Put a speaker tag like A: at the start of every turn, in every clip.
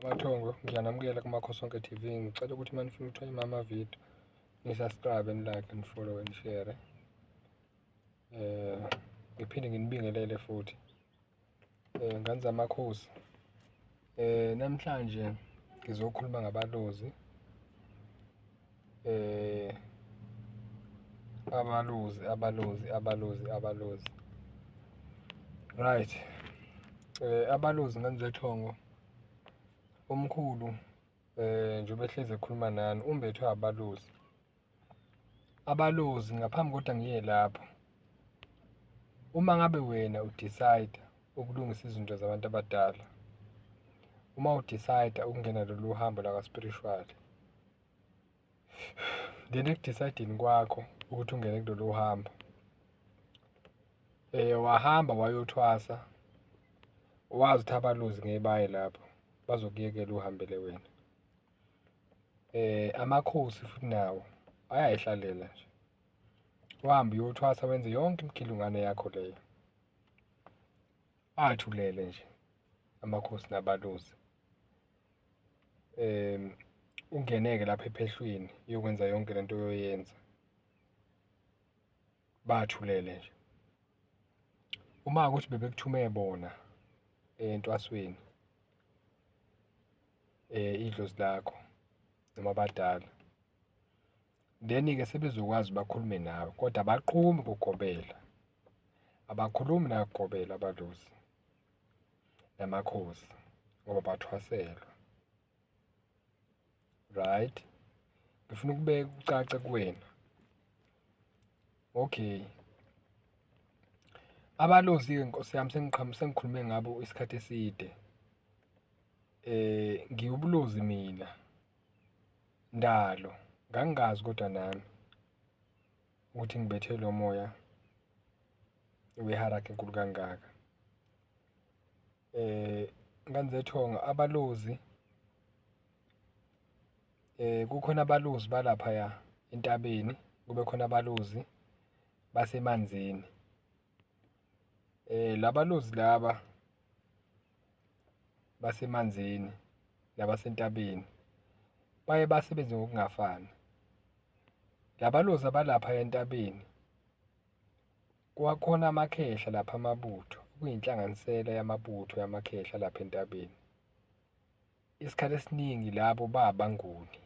A: Mathongo, ngiyanamukela kuMakhosonke TV. Ngicela ukuthi uma nifuna ukuthola amavidiyo ni-subscribe, ni-like, ni-follow, ni-share. Ngiphinde nginibingelele futhi ngani zamakhosi. Namhlanje ngizokhuluma ngabalozi, abalozi. Right. Abalozi ngani zethongo. Omkhulu njengoba ehlezi ekhuluma nani umbethwe abalozi. Abalozi, ngaphambi kodwa ngiye lapho, uma ngabe wena udecide ukulungisa izinto zabantu abadala, uma udecide ukungena lolu hambo laka-spiritual, then ekudisadeni kwakho ukuthi ungene kulolu hambo, wahamba wayothwasa, wazi ukuthi abalozi ngeke baye lapho, bazokuyekela uhambele wena. Amakhosi futhi nawo ayayihlalela nje, uhambe uyothwasa, wenze yonke imikhilungane yakho leyo. Athulele nje amakhosi nabalozi, ungeneke lapha ephehlweni uyokwenza yonke lento oyoyenza. Bathulele nje. Uma ukuthi bebekuthume bona entwasweni, idlozi lakho noma abadala, then-ke sebezokwazi bakhulume nawe, kodwa abaqhumi ukugobela, abakhulumi nakugobela abalozi namakhosi ngoba bathwaselwa. Right? Ngifuna ukubeka kucace kuwena. Okay. Abalozi-ke Nkosi yami sengikhulume ngabo isikhathi eside. Ngiwubulozi mina, ndalo, ngangingazi kodwa nami ukuthi ngibethe lo moya weharaka enkulu kangaka. Ngani zethonga, abalozi, kukhona abalozi balaphaya entabeni, kube khona abalozi basemanzini. Labalozi laba basemanzini nabasentabeni baye basebenze ngokungafani. Labalozi abalapha entabeni, kwakhona amakhehla lapha, amabutho, kuyinhlanganisela yamabutho yamakhehla lapha entabeni. Isikhathi esiningi labo babanguni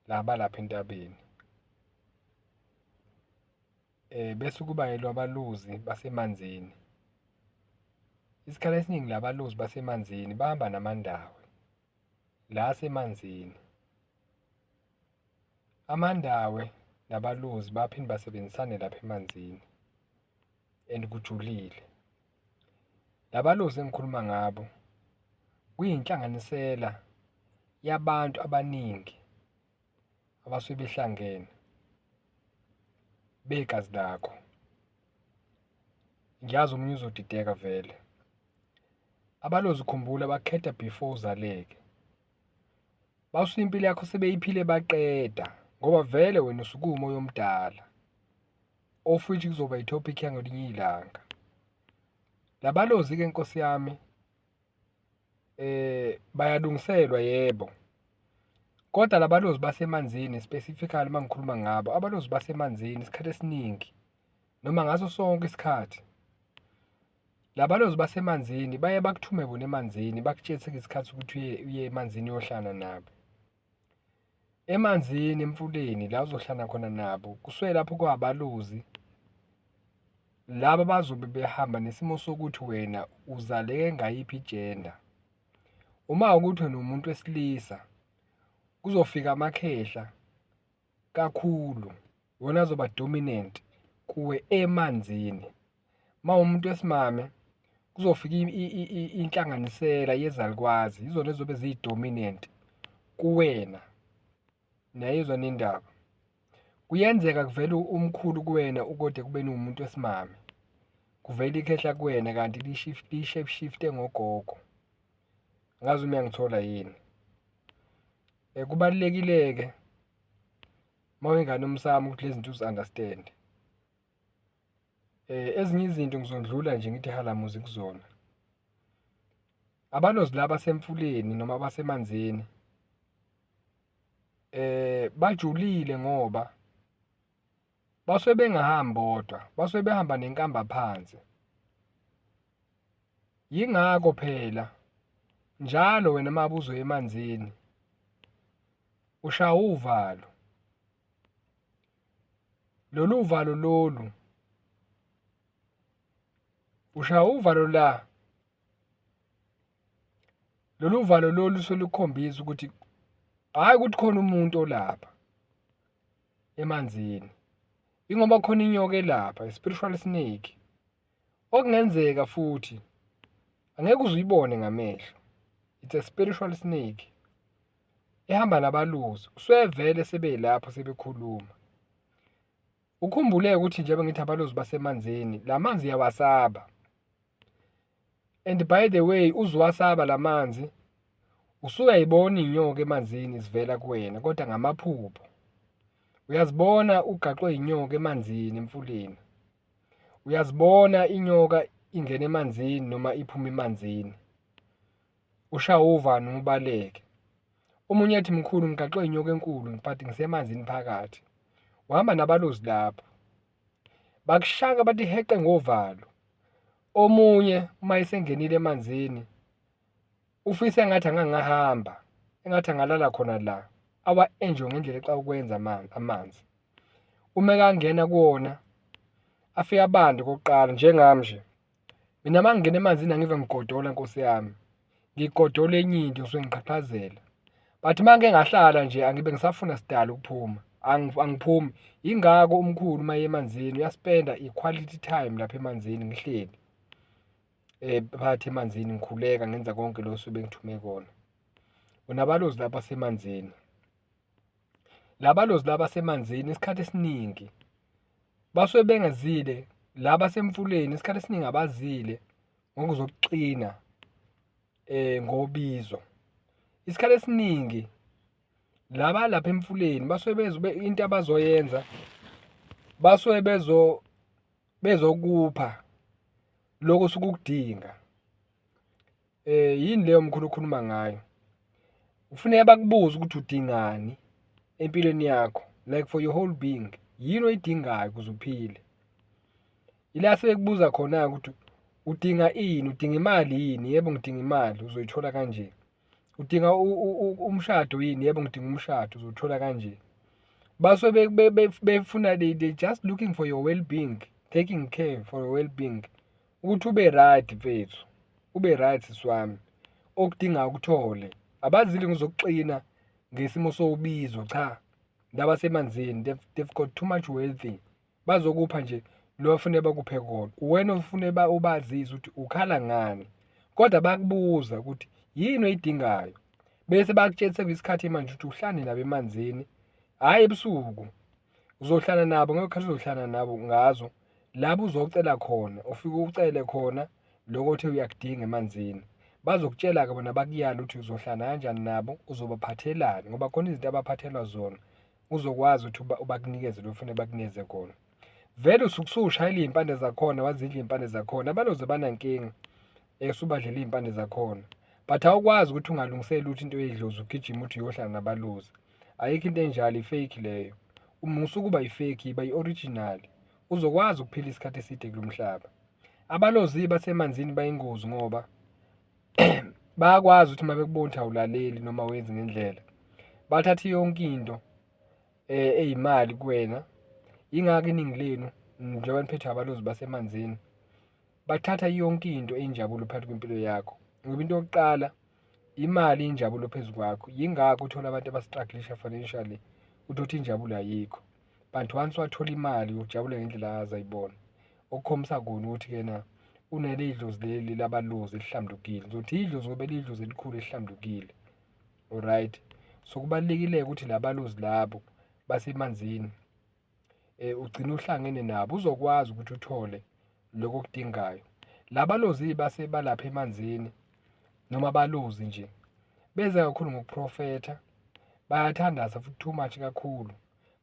A: laba lapha entabeni. Bese kuba yilo abalozi basemanzini. Isikhathi esiningi labalozi basemanzini bahamba namandawe la asemanzini. Amandawe nabalozi baphinde basebenzisane lapha emanzini and kujulile. Labalozi engikhuluma ngabo kuyinhlanganisela yabantu abaningi abasuke behlangene begazi lakho. Ngiyazi omunye uzodideka vele. Abalozi, khumbula, bakhetha before uzaleke. Basuke impilo yakho sebeyiphile baqeda, ngoba vele wena usuke umoya omdala ofuthi kuzoba yithopic yangelinye ilanga. Labalozi-ke Nkosi yami, bayalungiselwa, yebo, kodwa labalozi basemanzini specifically uma ngikhuluma ngabo, abalozi basemanzini isikhathi esiningi noma ngaso sonke isikhathi, labalozi basemanzini baye bakuthume bona emanzini, bakutshetse ngesikhathi ukuthi uye emanzini uyohlala nabo. Emanzini, emfuleni, la uzohlala khona nabo, kusuke lapho kwabalozi laba bazobe behamba nesimo sokuthi wena uzaleke ngayiphi igender. Uma ukuthi wena umuntu wesilisa, kuzofika amakhehla kakhulu, wona azoba dominant kuwe emanzini. Uma umuntu wesimame, kuzofika inhlanganisela yezalukwazi, izona ezobe ziyi-dominant kuwena. Niyayizwa nindaba? Kuyenzeka kuvele umkhulu kuwena ukode kube umuntu wesimame, kuvele ikhehla kuwena kanti li-shape-shifte ngogogo. Ngazi uma uyangithola yini. Kubalulekile-ke uma uyingane umsamo ukuthi lezi zinto uzi-understand. Ezinye izinto ngizondlula nje ngithi halamuzi kuzona. abalozi laba semfuleni noma abasemanzini bajulile ngoba basuke bengahambi bodwa, basuke behamba nenkamba phansi. Yingakho phela njalo wena mabuzo emanzini ushaya uvalo. Lolu valo lolu ushaya uvalo la. Lolu valo lolu solukhombisa ukuthi hayi ukuthi khona umuntu olapha emanzini. Ingoba khona inyoka elapha, spiritual snake. Okungenzeka futhi angeke uzuyibone ngamehlo. It's a spiritual snake. Ehamba nabaluzi. Usevele sebelapho sebekhuluma. Ukhumbule ukuthi njengoba ngithi abaluzi basemanzini, lamanzi yawasaba. And by the way, uzwasaba lamanzi, usuyayibona inyoka emanzini zivela kuwena kodwa ngamaphupho. Uyazibona ugaxwe inyoka emanzini emfuleni. Uyazibona inyoka ingena emanzini noma iphuma emanzini. Ushaya uvalo ubaleke. Omunye ethi mkhulu ngigaxwe inyoka enkulu ngiphathi ngisemanzini phakathi. Uhamba nabaluzi lapho. Bakushaka bathi heqe ngovalo. Omunye uma esengenile emanzini ufisa engathi angangahamba, engathi angalala khona la. Awa-enjoy ngendlela xa ukwenza amanzi. Uma kangena kuwona afike abande kokuqala njengami nje. Mina mangingena emanzini angive ngigodola Nkosi yami. Ngigodola enye into ngisuke ngiqhaqhazela. But manje ngahlala nje angibe ngisafuna sidala ukuphuma. Angiphumi. Ingako umkhulu maye emanzini uyaspenda i-quality time lapha emanzini ngihleli. Phakathi emanzini ngikhuleka ngenza konke lokho sobe ngithume kona. Unabaluzi lapha semanzini. Labalozi laba semanzini isikhathi esiningi basuke bengazile, laba semfuleni isikhathi esiningi abazile ngokuzokuqina ngobizo. Isikhathi esiningi laba lapha emfuleni basuke into abazoyenza basuke bezokupha lokho sukudinga. Yini leyo mkhulu ukhuluma ngayo? Ufuneka bakubuza ukuthi udingani empilweni yakho, like for your whole being. Yini oyidingayo ukuze uphile? Ila sebekubuza khona ukuthi udinga ini? Udinga imali yini? Yebo ngidinga imali, uzoyithola kanje. Udinga umshado yini? Yebo ngidinga umshado, uzothola kanje. Basuke befuna they just looking for your well-being, taking care for your well-being. Ukuthi ube right mfethu, ube right siswami, okudinga ukuthole. Abazili ngizokuqina ngesimo sobizo cha. Laba semanzini they've got too much wealthy. Bazokupha nje lo afune bakuphe kona. Wena ufune ubazisa ukuthi ukhala ngani. Kodwa bakubuza ukuthi yini oyidingayo. Bese bakutshela kwisikhathi manje ukuthi uhlane nabo emanzini. Hayi ebusuku. Uzohlala nabo ngekho uzohlala nabo ngazo. Labo uzocela khona, ufike ucele khona lokho othi uyakudinga emanzini. Bazokutshela ke bona bakuyala ukuthi uzohlala kanjani nabo, uzobaphathelani ngoba khona izinto abaphathelwa zona. Uzokwazi ukuthi ubakunikeze lo ufune bakunikeze khona. Vele usukushayela izimpande zakhona, wazidla izimpande zakhona. Abalozi banankinga esubadlela izimpande zakhona. But awukwazi ukuthi ungalungisela ukuthi into edlozi ugijima uthi uyohlala nabalozi. Ayikho into enjalo, ifake leyo. Uma usukuba ifake iba i-original. Uzokwazi ukuphila isikhathi eside kulomhlaba. Abalozi basemanzini bayingozi ngoba bayakwazi ukuthi mabekubona ukuthi awulaleli noma wenzi ngendlela, bathatha yonke into eyimali kuwena. Ingaka iningi lenu njengoba niphethe abalozi basemanzini bathatha yonke into eyinjabulo phakathi kwempilo yakho. Ngoba into yokuqala imali injabulo phezulu kwakho. Yingakho uthola abantu abastrugglisha financially uthi injabulo ayikho. But once wathola imali ujabule ngendlela azayibona. Okukhombisa kona ukuthi kena unelidlozi leli labaluzi elihlambulukile. Ngizothi idlozi ngoba elidlozi elikhulu elihlambulukile. Alright. So kubalekile ukuthi labaluzi labo basemanzini ugcina uhlangene nabo uzokwazi ukuthi uthole lokho okudingayo. Labalozi base balapha emanzini noma baluzi nje beza kakhulu ngokuprofetha, bayathandaza futhi too much kakhulu,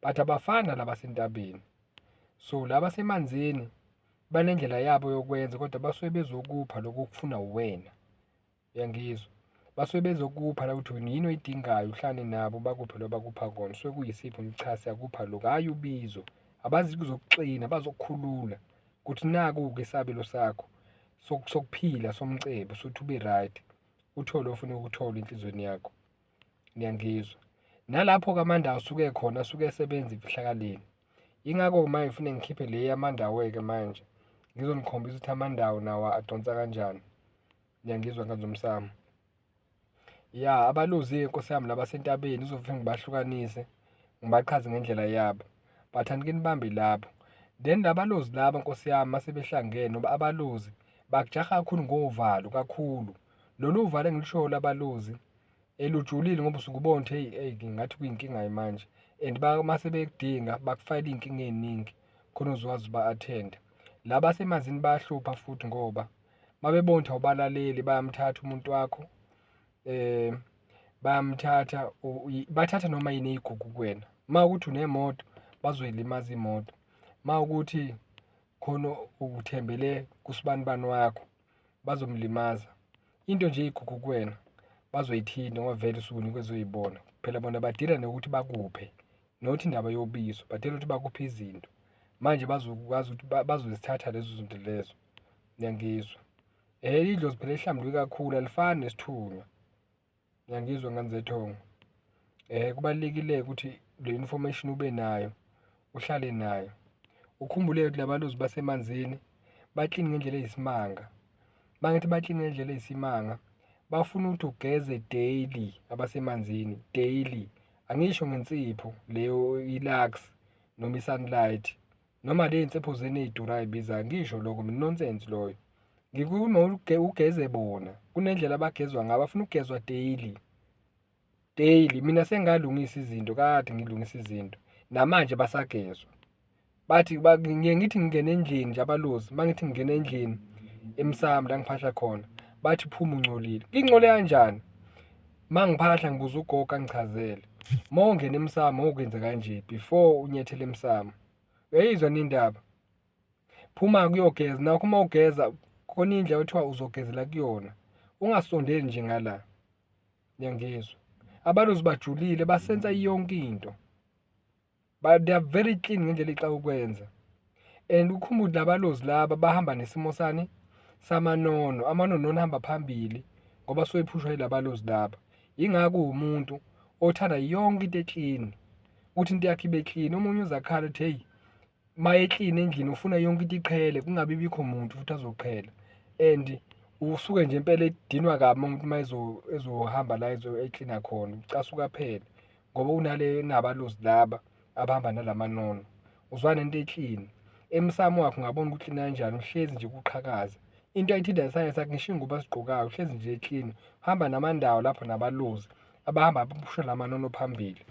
A: but abafana laba sentabeni. So laba semanzini banendlela yabo yokwenza kodwa basuke bezokupha lokho okufuna uwena. uyangizwa. Basuke bezokupha la ukuthi yini oyidingayo, uhlale nabo bakuphe lo bakupha kona, suke kuyisipho cha siyakupha lokhu, hhayi ubizo. Abazi kuzokuxina, bazokukhulula ukuthi naku-ke isabelo sakho sokuphila somcebo sokuthi ube right, uthole ofuna ukuthola enhlizweni yakho. Niyangizwa. Nalapho-ke amandawo asuke khona asuke esebenza emfihlakaleni. Yingakho manje ngifune ngikhiphe le yamandawo-ke manje ngizonikhombisa ukuthi amandawo nawo adonsa kanjani. Niyangizwa kanzomsamo. Ya abalozi-ke Nkosi yami laba sentabeni ngizofike ngibahlukanise, ngibachaze ngendlela yabo, but anike nibambe lapho. Then labalozi laba Nkosi yami mase behlangene ngoba abalozi bakujaha kakhulu ngovalo kakhulu. Lolu uvalo engilushoyo labalozi lujulile ngoba usuke ubona ukuthi hey ngathi kuyinkinga manje, and mase bekudinga bakufayela iy'nkinga ey'ningi khona uzokwazi uba-athende. La basemanzini bayahlupha futhi ngoba mabebona ukuthi awubalaleli bayamthatha umuntu wakho, bayamthatha, bathatha noma yini eyigugu kuwena. Uma ukuthi unemoto bazoyilimaza imoto, uma ukuthi khona uthembele kusibanibani wakho bazomlimaza. Into nje eyigugu kuwena bazoyithinta ngoba vele usuke unikezwe uyibona. Phela bona badila nokuthi bakuphe, nokuthi indaba yobizo, badila ukuthi bakuphe izinto. Manje bazokwazi ukuthi bazozithatha lezo zinto lezo. Niyangizwa. Idlozi phela lihlambuluke kakhulu alifani nesithunywa. Ngiyangizwa ngane zethongo. Kubalulekile-ke ukuthi le information ube nayo, uhlale nayo. Ukhumbule ukuthi labalozi basemanzini bakline ngendlela eyisimanga. Bangithi bakline ngendlela eyisimanga, bafuna ukuthi ugeze daily abasemanzini, daily. Angisho ngensipho leyo i-Lux noma i-Sunlight noma le iy'nsipho zena ey'durayo ey'bizayo, ngisho lokho mina nonsense loyo. Ngikhuluma ugeze bona, kunendlela abagezwa ngayo, bafuna ukugezwa daily. Daily, mina sengalungisa izinto, kade ngilungisa izinto, namanje basagezwa. Bathi ngiye ngithi ngingene endlini nje abalozi, uma ngithi ngingene endlini eMsamo la ngiphahla khona, bathi phuma ungcolile. Ngingcole kanjani? Uma ngiphahla ngibuza ugogo angichazele. Uma ungena eMsamo ukwenze kanje before unyethele eMsamo. Uyayizwa nindaba? Phuma kuyogeza, nakho uma ugeza khona indlela ekuthiwa uzogezela kuyona, ungasondeli nje ngala. Niyangizwa. Abalozi bajulile basenza yonke into, but they are very clean ngendlela exaka ukwenza. And ukhumbule labalozi laba bahamba nesimo sani samanono, amanono ahamba phambili ngoba soyiphushwa yilabalozi laba. Yingakho umuntu othanda yonke into eclean, ukuthi into yakhe ibe clean. Omunye uzakhala uthi hey, ma eclean endlini ufuna yonke into iqhele, kungabi bikho muntu futhi azoqhela. And usuke nje impela edinwa kabi umuntu uma ezohamba la ecleana khona, ucasuka phela ngoba unale nabalozi laba abahamba nalamanono. Uzwana nento eclean, emsamo wakho ungabona ukuthi uclean kanjani, uhlezi nje kuqhakaza. Into ayithinta isayensi yakho ngisho ingubo azigqokayo, uhlezi nje eclean. Hamba namandawo lapho nabalozi abahamba baphusha lamanono phambili.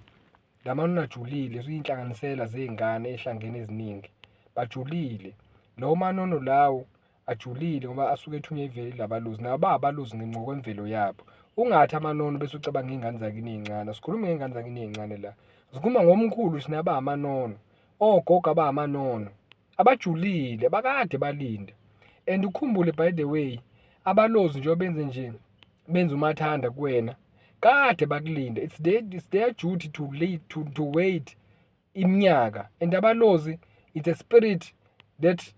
A: Lamanono ajulile, ziyinhlanganisela zey'ngane ey'hlangene eziningi, bajulile. Lawo manono lawo ajulile ngoba asuke ethunywe ivele labalozi, nabo abalozi ngokwemvelo yabo. Ungathi amanono bese ucabanga iy'ngane zakini ey'ncane, asikhulumi ngey'ngane zakini ey'ncane la, sikhuluma ngomkhulu thina abamanono, ogogo abamanono, abajulile, bakade balinda. And ukhumbule by the way, abalozi nje benze nje, benze umathanda kuwena, kade bakulinda. It's their duty to wait iminyaka. And abalozi, it's a spirit that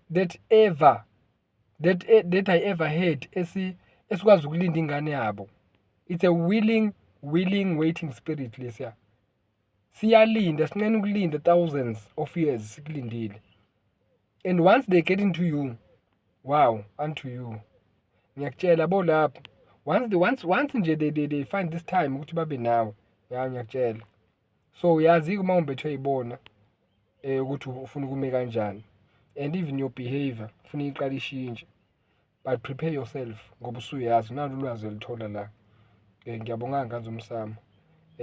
A: I ever had esikwazi ukulinda ingane yabo. It's a willing waiting spirit lesiya. Siyalinda, sinqena ukulinda thousands of years sikulindile. And once they get into you, wow, unto you. Ngiyakutshela bo lapho. Once nje they find this time ukuthi babe nawe, ya ngiyakutshela. So yazi uma umbethwe yibona ukuthi ufuna ukume kanjani. And even your behavior ufuna iqala ishintshe. But prepare yourself ngoba usuyazi nalo ulwazi elithola la. Ngiyabonga kanzomsamo.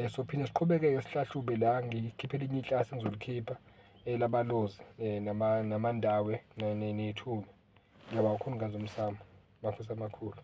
A: So phinde siqhubeke sihlahlube la, ngikhiphe elinye iklasi engizolikhipha labalozi namandawe nethuba. Ngiyabonga kakhulu kanzomsamo. Mafisa amakhulu.